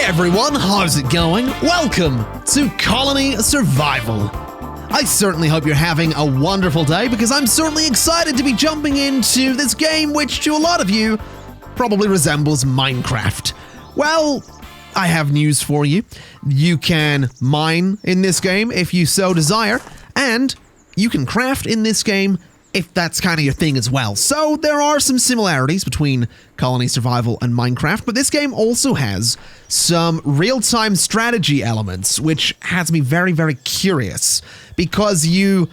everyone, how's it going? Welcome to Colony Survival. I certainly hope you're having a wonderful day because I'm certainly excited to be jumping into this game which to a lot of you probably resembles Minecraft. Well, I have news for you. You can mine in this game if you so desire, and you can craft in this game if that's kind of your thing as well. So there are some similarities between Colony Survival and Minecraft, but this game also has some real-time strategy elements, which has me very, very curious, because you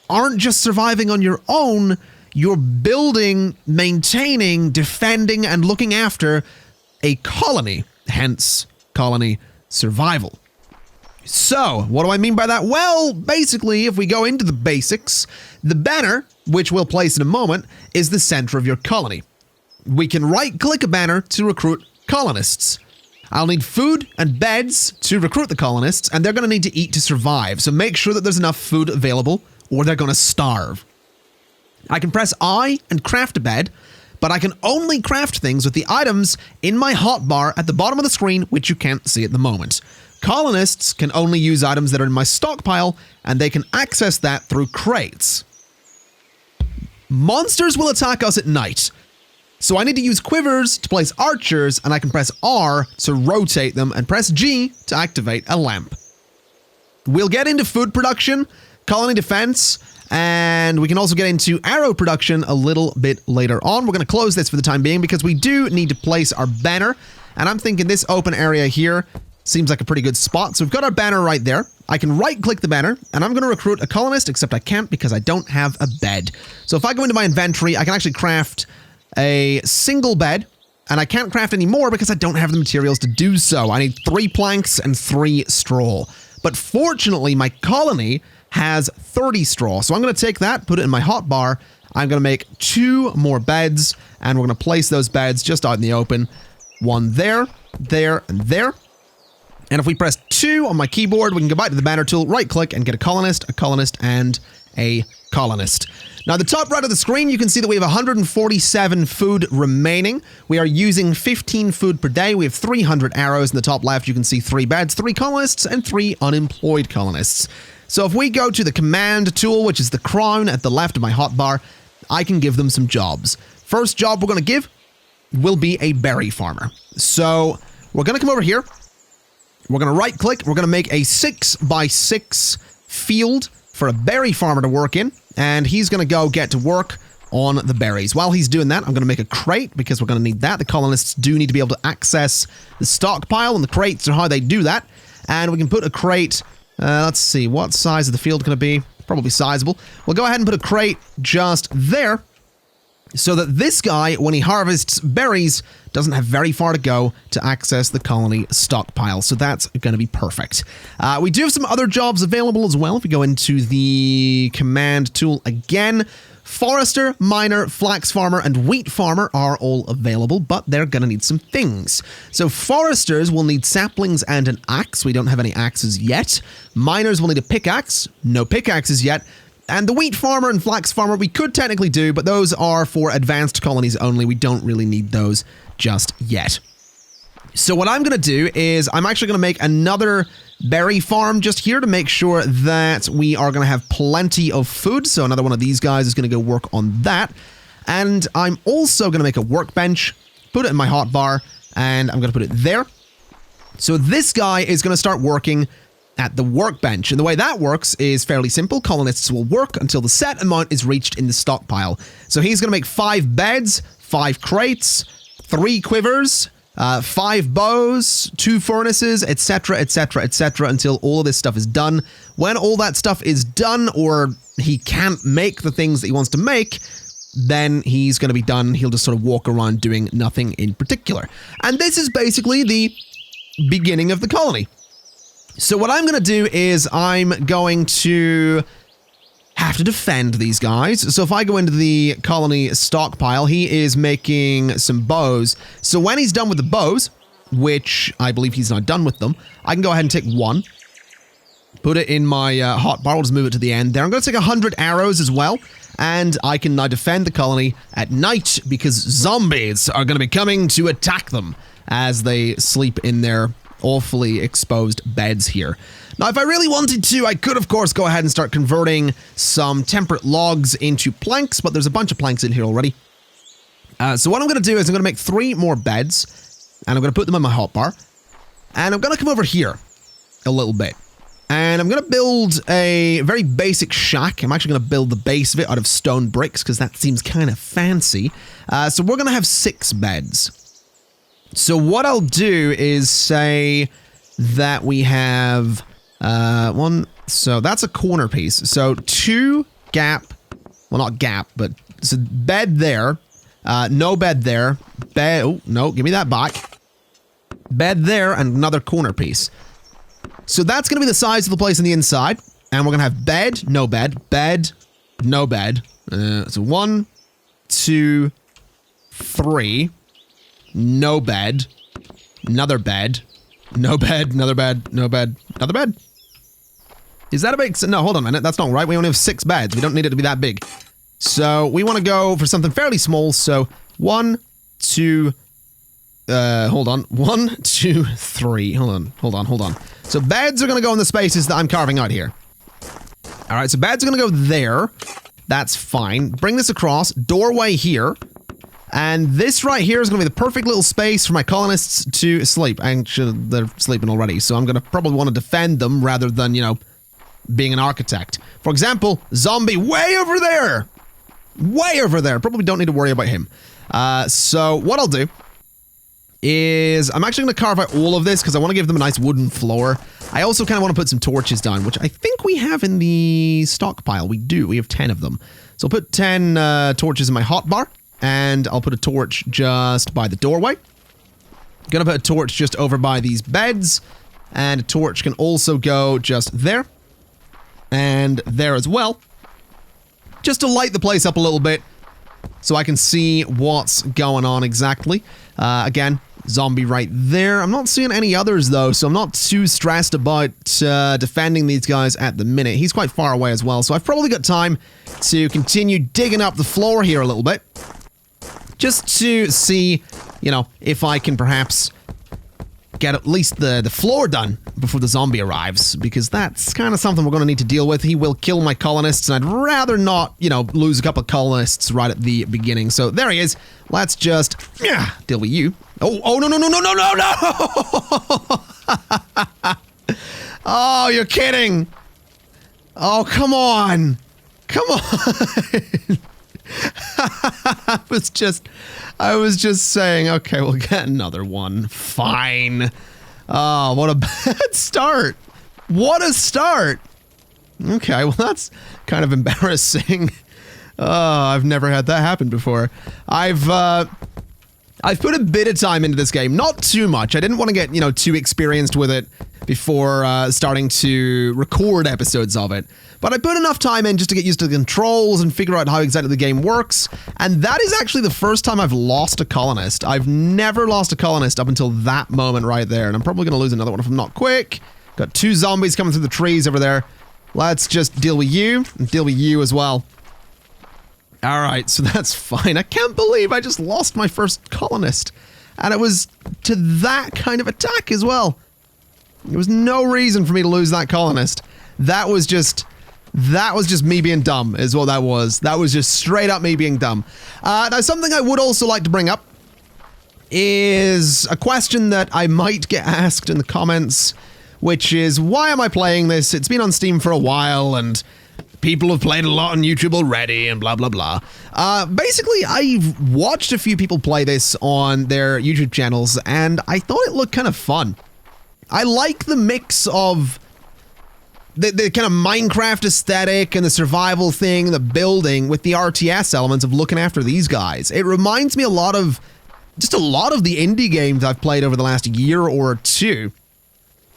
aren't just surviving on your own, you're building, maintaining, defending, and looking after a colony, hence Colony Survival. So, what do I mean by that? Well, basically, if we go into the basics, the banner, which we'll place in a moment, is the center of your colony. We can right-click a banner to recruit colonists. I'll need food and beds to recruit the colonists, and they're going to need to eat to survive, so make sure that there's enough food available, or they're going to starve. I can press I and craft a bed, but I can only craft things with the items in my hotbar at the bottom of the screen, which you can't see at the moment. Colonists can only use items that are in my stockpile, and they can access that through crates. Monsters will attack us at night, so I need to use quivers to place archers, and I can press R to rotate them, and press G to activate a lamp. We'll get into food production, colony defense, and we can also get into arrow production a little bit later on. We're going to close this for the time being because we do need to place our banner, and I'm thinking this open area here seems like a pretty good spot. So we've got our banner right there. I can right-click the banner, and I'm going to recruit a colonist, except I can't because I don't have a bed. So if I go into my inventory, I can actually craft a single bed, and I can't craft any more because I don't have the materials to do so. I need 3 planks and 3 straw. But fortunately, my colony has 30 straw. So I'm going to take that, put it in my hotbar. I'm going to make 2 more beds, and we're going to place those beds just out in the open. 1 there, there, and there. And if we press 2 on my keyboard, we can go back to the banner tool, right-click, and get a colonist, and a colonist. Now, at the top right of the screen, you can see that we have 147 food remaining. We are using 15 food per day. We have 300 arrows. In the top left, you can see 3 beds, 3 colonists, and 3 unemployed colonists. So if we go to the command tool, which is the crown at the left of my hotbar, I can give them some jobs. First job we're going to give will be a berry farmer. So we're going to come over here. We're going to right-click. We're going to make a 6x6 field for a berry farmer to work in, and he's going to go get to work on the berries. While he's doing that, I'm going to make a crate because we're going to need that. The colonists do need to be able to access the stockpile, and the crates are how they do that. And we can put a crate, let's see, what size is the field going to be? Probably sizable. We'll go ahead and put a crate just there, so that this guy, when he harvests berries, doesn't have very far to go to access the colony stockpile. So that's going to be perfect. We do have some other jobs available as well. If we go into the command tool again, forester, miner, flax farmer, and wheat farmer are all available, but they're going to need some things. So foresters will need saplings and an axe. We don't have any axes yet. Miners will need a pickaxe. No pickaxes yet. And the wheat farmer and flax farmer we could technically do, but those are for advanced colonies only. We don't really need those just yet. So what I'm going to do is I'm actually going to make another berry farm just here to make sure that we are going to have plenty of food. So another one of these guys is going to go work on that. And I'm also going to make a workbench, put it in my hotbar, and I'm going to put it there. So this guy is going to start working at the workbench. And the way that works is fairly simple. Colonists will work until the set amount is reached in the stockpile. So he's going to make 5 beds, 5 crates, 3 quivers, 5 bows, 2 furnaces, etc., etc., etc., until all of this stuff is done. When all that stuff is done, or he can't make the things that he wants to make, then he's going to be done. He'll just sort of walk around doing nothing in particular. And this is basically the beginning of the colony. So what I'm going to do is I'm going to have to defend these guys. So if I go into the colony stockpile, he is making some bows. So when he's done with the bows, which I believe he's not done with them, I can go ahead and take 1, put it in my hotbar. I'll just move it to the end there. I'm going to take 100 arrows as well, and I can now defend the colony at night because zombies are going to be coming to attack them as they sleep in their awfully exposed beds here. Now, if I really wanted to, I could, of course, go ahead and start converting some temperate logs into planks, but there's a bunch of planks in here already. So what I'm going to do is I'm going to make 3 more beds, and I'm going to put them in my hotbar, and I'm going to come over here a little bit. And I'm going to build a very basic shack. I'm actually going to build the base of it out of stone bricks because that seems kind of fancy. So we're going to have 6 beds. So what I'll do is say that we have 1. So that's a corner piece. So 2 gap. Well, not gap, but it's a bed there. No bed there. Bed. Oh, no, give me that back. Bed there and another corner piece. So that's going to be the size of the place on the inside. And we're going to have bed, no bed, bed, no bed. So 1, 2, 3. No bed. Another bed. No bed, another bed, no bed, another bed. Is that a big... No, hold on a minute. That's not right. We only have 6 beds. We don't need it to be that big. So we want to go for something fairly small. So 1, 2... hold on. 1, 2, 3. Hold on. So beds are going to go in the spaces that I'm carving out here. All right, so beds are going to go there. That's fine. Bring this across. Doorway here. And this right here is going to be the perfect little space for my colonists to sleep. Actually, they're sleeping already, so I'm going to probably want to defend them rather than, you know, being an architect. For example, zombie way over there. Way over there. Probably don't need to worry about him. So what I'll do is I'm actually going to carve out all of this because I want to give them a nice wooden floor. I also kind of want to put some torches down, which I think we have in the stockpile. We do. We have 10 of them. So I'll put 10 torches in my hotbar, and I'll put a torch just by the doorway. Gonna put a torch just over by these beds, and a torch can also go just there, and there as well, just to light the place up a little bit so I can see what's going on exactly. Again, zombie right there. I'm not seeing any others though, so I'm not too stressed about defending these guys at the minute. He's quite far away as well, so I've probably got time to continue digging up the floor here a little bit, just to see, you know, if I can perhaps get at least the floor done before the zombie arrives, because that's kind of something we're going to need to deal with. He will kill my colonists, and I'd rather not, you know, lose a couple of colonists right at the beginning. So there he is. Let's just deal with you. Oh, no. Oh, you're kidding. Oh, come on. I was just saying, okay, we'll get another one. Fine. Oh, what a bad start. What a start. Okay, well, that's kind of embarrassing. Oh, I've never had that happen before. I've put a bit of time into this game, not too much. I didn't want to get, you know, too experienced with it before starting to record episodes of it. But I put enough time in just to get used to the controls and figure out how exactly the game works. And that is actually the first time I've lost a colonist. I've never lost a colonist up until that moment right there. And I'm probably going to lose another one if I'm not quick. Got 2 zombies coming through the trees over there. Let's just deal with you and deal with you as well. All right, so that's fine. I can't believe I just lost my first colonist. And it was to that kind of attack as well. There was no reason for me to lose that colonist. That was just me being dumb, is what that was. That was just straight up me being dumb. Now, something I would also like to bring up is a question that I might get asked in the comments, which is, why am I playing this? It's been on Steam for a while, and people have played a lot on YouTube already, and blah, blah, blah. Basically, I've watched a few people play this on their YouTube channels, and I thought it looked kind of fun. I like the mix of the kind of Minecraft aesthetic and the survival thing, the building, with the RTS elements of looking after these guys. It reminds me a lot of the indie games I've played over the last year or two.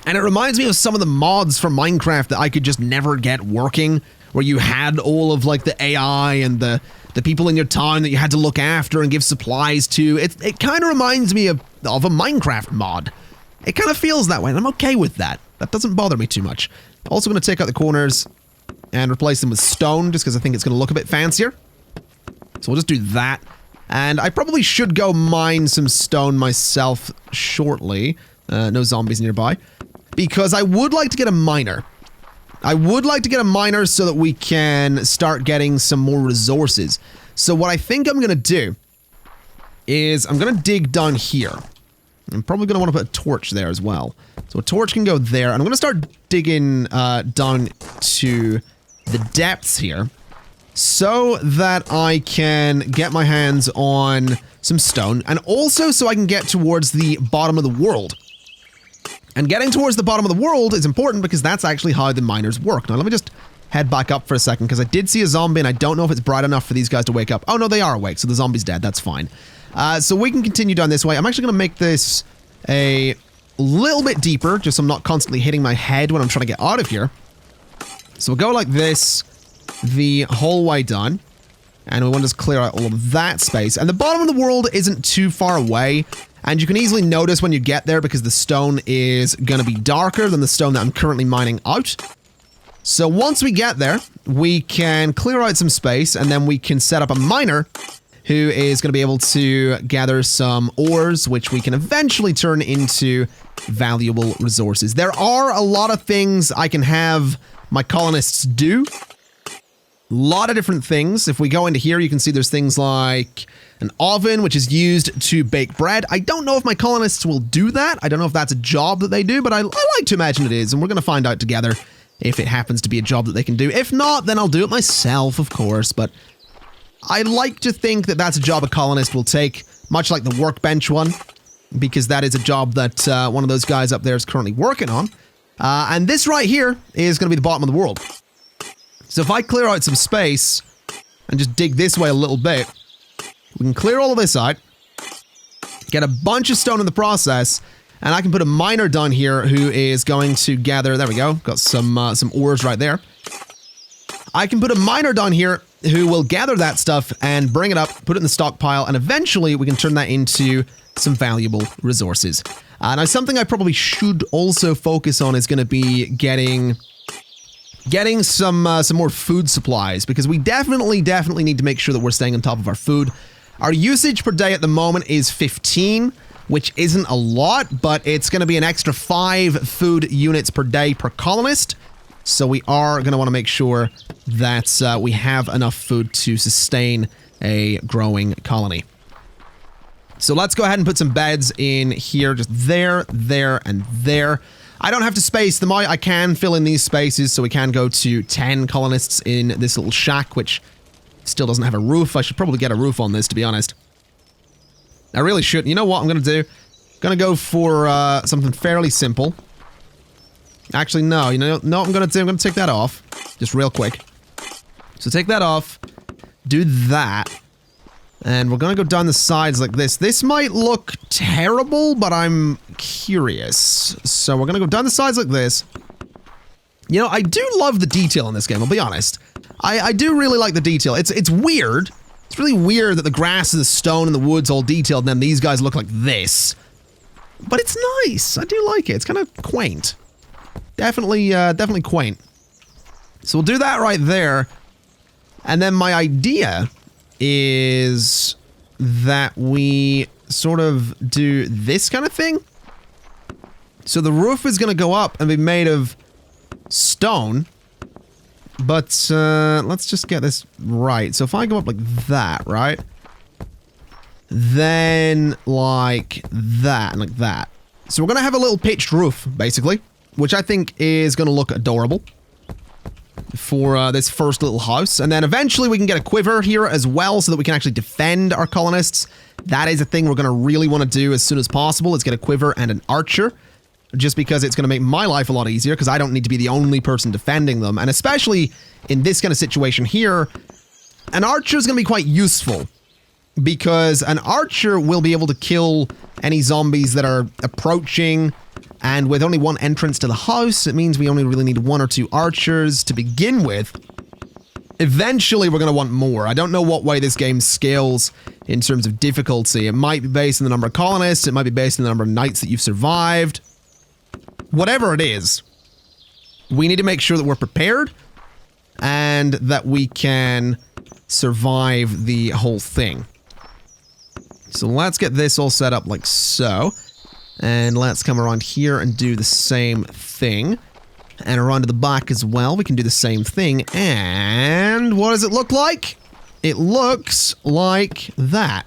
And it reminds me of some of the mods for Minecraft that I could just never get working, where you had all of like the AI and the people in your town that you had to look after and give supplies to. It kind of reminds me of a Minecraft mod. It kind of feels that way, and I'm okay with that. That doesn't bother me too much. Also going to take out the corners and replace them with stone, just because I think it's going to look a bit fancier. So we'll just do that. And I probably should go mine some stone myself shortly. No zombies nearby. Because I would like to get a miner. I would like to get a miner so that we can start getting some more resources. So what I think I'm going to do is I'm going to dig down here. I'm probably going to want to put a torch there as well. So a torch can go there. And I'm going to start digging down to the depths here so that I can get my hands on some stone. And also so I can get towards the bottom of the world. And getting towards the bottom of the world is important because that's actually how the miners work. Now, let me just head back up for a second because I did see a zombie and I don't know if it's bright enough for these guys to wake up. Oh, no, they are awake, so the zombie's dead. That's fine. So we can continue down this way. I'm actually going to make this a little bit deeper just so I'm not constantly hitting my head when I'm trying to get out of here. So we'll go like this the whole way down. And we want to just clear out all of that space. And the bottom of the world isn't too far away. And you can easily notice when you get there because the stone is going to be darker than the stone that I'm currently mining out. So once we get there, we can clear out some space and then we can set up a miner who is going to be able to gather some ores, which we can eventually turn into valuable resources. There are a lot of things I can have my colonists do. A lot of different things. If we go into here, you can see there's things like an oven, which is used to bake bread. I don't know if my colonists will do that. I don't know if that's a job that they do, but I like to imagine it is, and we're going to find out together if it happens to be a job that they can do. If not, then I'll do it myself, of course, but I like to think that that's a job a colonist will take, much like the workbench one, because that is a job that one of those guys up there is currently working on. And this right here is going to be the bottom of the world. So if I clear out some space and just dig this way a little bit, we can clear all of this out, get a bunch of stone in the process, and I can put a miner down here who is going to gather, there we go, got some ores right there. I can put a miner down here who will gather that stuff and bring it up, put it in the stockpile, and eventually we can turn that into some valuable resources. Now something I probably should also focus on is going to be getting some more food supplies, because we definitely need to make sure that we're staying on top of our food. Our usage per day at the moment is 15, which isn't a lot, but it's going to be an extra 5 food units per day per colonist. So we are going to want to make sure that we have enough food to sustain a growing colony. So let's go ahead and put some beds in here, just there, and there. I don't have to space them out. I can fill in these spaces, so we can go to 10 colonists in this little shack, which still doesn't have a roof. I should probably get a roof on this, to be honest. I really should. You know what I'm going to do? I'm going to go for something fairly simple. Actually, no. You know what I'm going to do? I'm going to take that off. Just real quick. So take that off. Do that. And we're going to go down the sides like this. This might look terrible, but I'm curious. So we're going to go down the sides like this. You know, I do love the detail in this game, I'll be honest. I do really like the detail. It's weird. It's really weird that the grass and the stone and the wood's all detailed, and then these guys look like this. But it's nice. I do like it. It's kind of quaint. Definitely quaint. So we'll do that right there. And then my idea is that we sort of do this kind of thing. So the roof is going to go up and be made of stone. But let's just get this right. So if I go up like that, right? Then like that and like that. So we're going to have a little pitched roof, basically, which I think is going to look adorable for this first little house. And then eventually we can get a quiver here as well so that we can actually defend our colonists. That is a thing we're going to really want to do as soon as possible, is get a quiver and an archer, just because it's going to make my life a lot easier, because I don't need to be the only person defending them. And especially in this kind of situation here, an archer is going to be quite useful, because an archer will be able to kill any zombies that are approaching. And with only one entrance to the house, it means we only really need 1 or 2 archers to begin with. Eventually, we're going to want more. I don't know what way this game scales in terms of difficulty. It might be based on the number of colonists. It might be based on the number of nights that you've survived. Whatever it is, we need to make sure that we're prepared and that we can survive the whole thing. So let's get this all set up like so. And let's come around here and do the same thing. And around to the back as well, we can do the same thing. And what does it look like? It looks like that.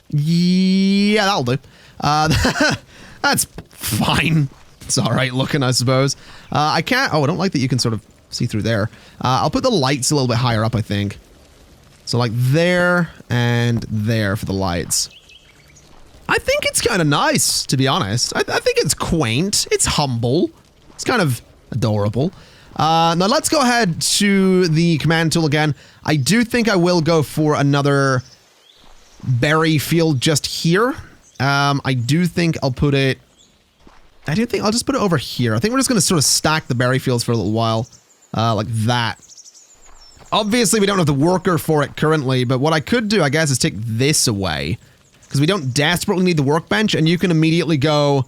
Yeah, that'll do. That's fine. It's alright looking, I suppose. I can't... Oh, I don't like that you can sort of see through there. I'll put the lights a little bit higher up, I think. So like there and there for the lights. I think it's kind of nice, to be honest. I think it's quaint. It's humble. It's kind of adorable. Now let's go ahead to the command tool again. I do think I will go for another berry field just here. I do think I'll put it... I do think I'll just put it over here. I think we're just going to sort of stack the berry fields for a little while. Like that. Obviously, we don't have the worker for it currently, but what I could do, I guess, is take this away. Because we don't desperately need the workbench, and you can immediately go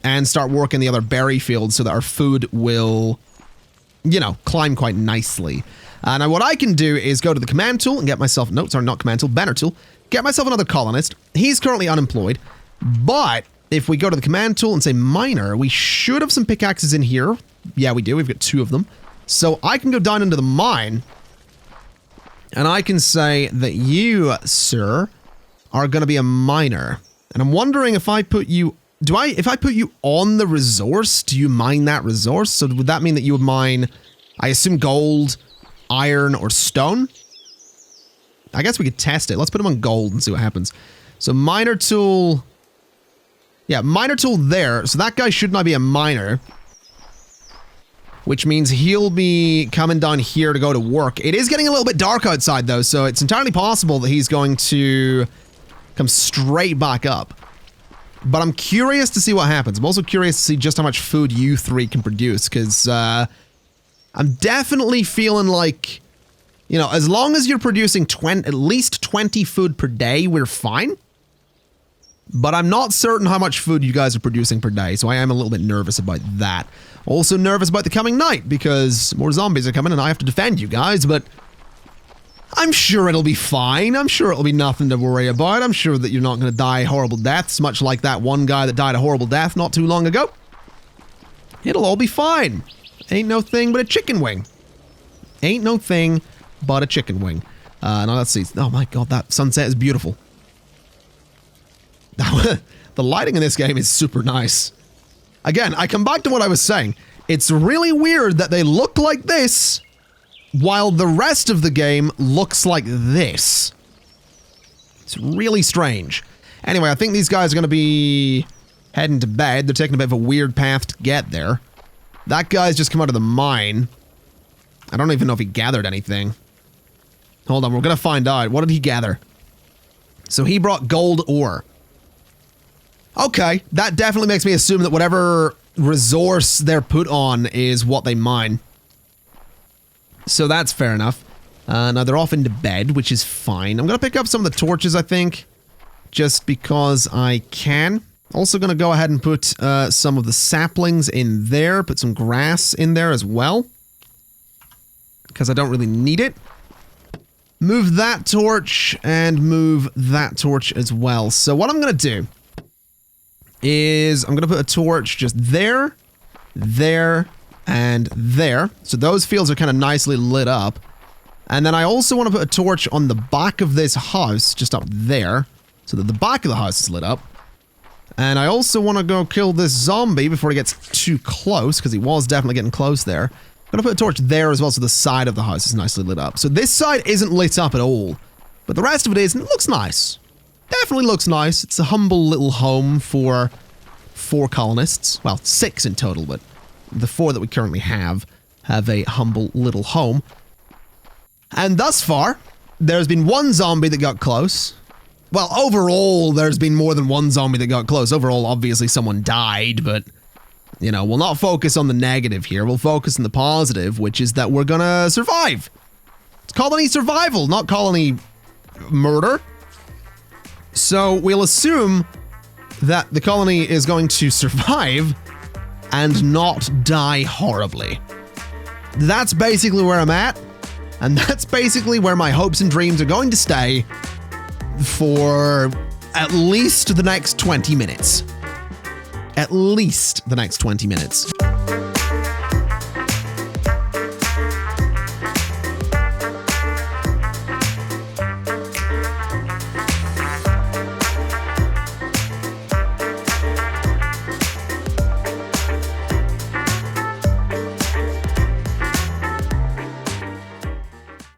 and start working the other berry fields so that our food will, you know, climb quite nicely. Now what I can do is go to the command tool and get myself, no, sorry, not command tool, banner tool, get myself another colonist. He's currently unemployed, but if we go to the command tool and say miner, we should have some pickaxes in here. Yeah, we do. We've got 2 of them. So I can go down into the mine, and I can say that you, sir, are going to be a miner. And I'm wondering if I put you... if I put you on the resource, do you mine that resource? So would that mean that you would mine, I assume, gold, iron, or stone? I guess we could test it. Let's put him on gold and see what happens. So miner tool... Yeah, miner tool there. So that guy should not be a miner. Which means he'll be coming down here to go to work. It is getting a little bit dark outside, though, so it's entirely possible that he's going to come straight back up. But I'm curious to see what happens. I'm also curious to see just how much food you 3 can produce, because I'm definitely feeling like, you know, as long as you're producing at least 20 food per day, we're fine. But I'm not certain how much food you guys are producing per day, so I am a little bit nervous about that. Also nervous about the coming night, because more zombies are coming and I have to defend you guys, but I'm sure it'll be fine. I'm sure it'll be nothing to worry about. I'm sure that you're not going to die horrible deaths, much like that one guy that died a horrible death not too long ago. It'll all be fine. Ain't no thing but a chicken wing. Ain't no thing but a chicken wing. Now let's see. Oh my god, that sunset is beautiful. The lighting in this game is super nice. Again, I come back to what I was saying. It's really weird that they look like this, while the rest of the game looks like this. It's really strange. Anyway, I think these guys are going to be heading to bed. They're taking a bit of a weird path to get there. That guy's just come out of the mine. I don't even know if he gathered anything. Hold on, we're going to find out. What did he gather? So he brought gold ore. Okay, that definitely makes me assume that whatever resource they're put on is what they mine. So that's fair enough. Now they're off into bed, which is fine. I'm going to pick up some of the torches, I think, just because I can. Also going to go ahead and put some of the saplings in there, put some grass in there as well, because I don't really need it. Move that torch and move that torch as well. So what I'm going to do is I'm going to put a torch just there, there, and there. So those fields are kind of nicely lit up. And then I also want to put a torch on the back of this house, just up there, so that the back of the house is lit up. And I also want to go kill this zombie before he gets too close, because he was definitely getting close there. I'm going to put a torch there as well, so the side of the house is nicely lit up. So this side isn't lit up at all, but the rest of it is, and it looks nice. Definitely looks nice. It's a humble little home for 4 colonists. Well, 6 in total, but the 4 that we currently have a humble little home. And thus far, there's been 1 zombie that got close. Well, overall, there's been more than 1 zombie that got close. Overall, obviously, someone died, but, you know, we'll not focus on the negative here. We'll focus on the positive, which is that we're gonna survive. It's colony survival, not colony murder. So we'll assume that the colony is going to survive and not die horribly. That's basically where I'm at, and that's basically where my hopes and dreams are going to stay for at least the next 20 minutes. At least the next 20 minutes.